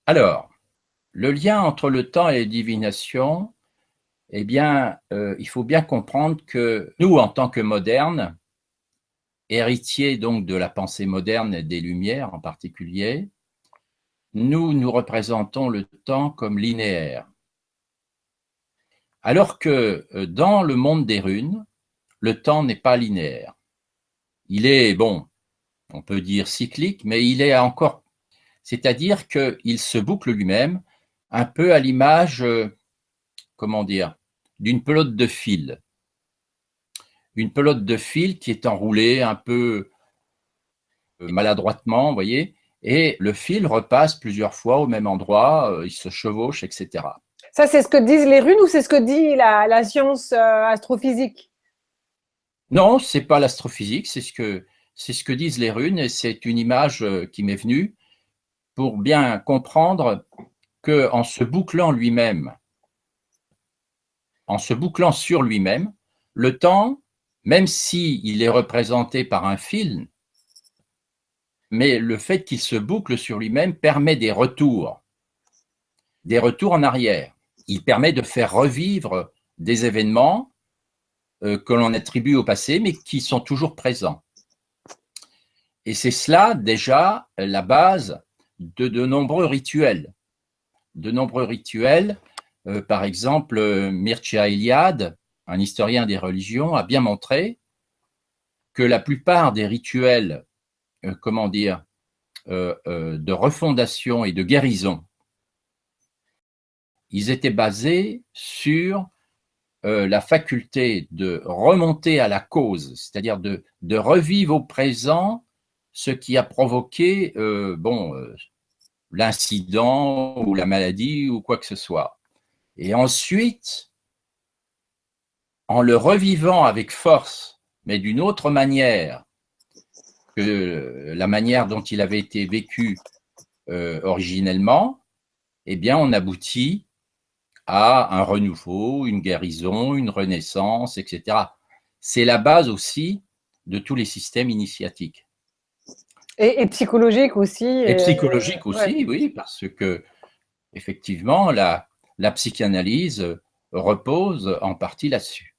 Alors, le lien entre le temps et la divination, eh bien, il faut bien comprendre que nous, en tant que modernes, héritiers donc de la pensée moderne et des Lumières en particulier, nous représentons le temps comme linéaire. Alors que dans le monde des runes, le temps n'est pas linéaire. Il est, bon, on peut dire cyclique, mais il est encore, c'est-à-dire qu'il se boucle lui-même, un peu à l'image, comment dire, d'une pelote de fil. Une pelote de fil qui est enroulée un peu maladroitement, vous voyez, et le fil repasse plusieurs fois au même endroit, il se chevauche, etc. Ça, c'est ce que disent les runes ou c'est ce que dit la science astrophysique? Non, c'est pas l'astrophysique, c'est ce que disent les runes, et c'est une image qui m'est venue pour bien comprendre que en se bouclant lui-même, en se bouclant sur lui-même, le temps, même s'il est représenté par un fil, mais le fait qu'il se boucle sur lui-même permet des retours en arrière. Il permet de faire revivre des événements que l'on attribue au passé, mais qui sont toujours présents. Et c'est cela déjà la base de nombreux rituels. De nombreux rituels, par exemple, Mircea Eliade, un historien des religions, a bien montré que la plupart des rituels, comment dire, de refondation et de guérison, ils étaient basés sur la faculté de remonter à la cause, c'est-à-dire de revivre au présent ce qui a provoqué l'incident ou la maladie ou quoi que ce soit. Et ensuite, en le revivant avec force, mais d'une autre manière que la manière dont il avait été vécu originellement, eh bien, on aboutit à un renouveau, une guérison, une renaissance, etc. C'est la base aussi de tous les systèmes initiatiques. Et psychologique aussi. Et psychologique Ouais. aussi, oui, parce que effectivement, la psychanalyse repose en partie là-dessus.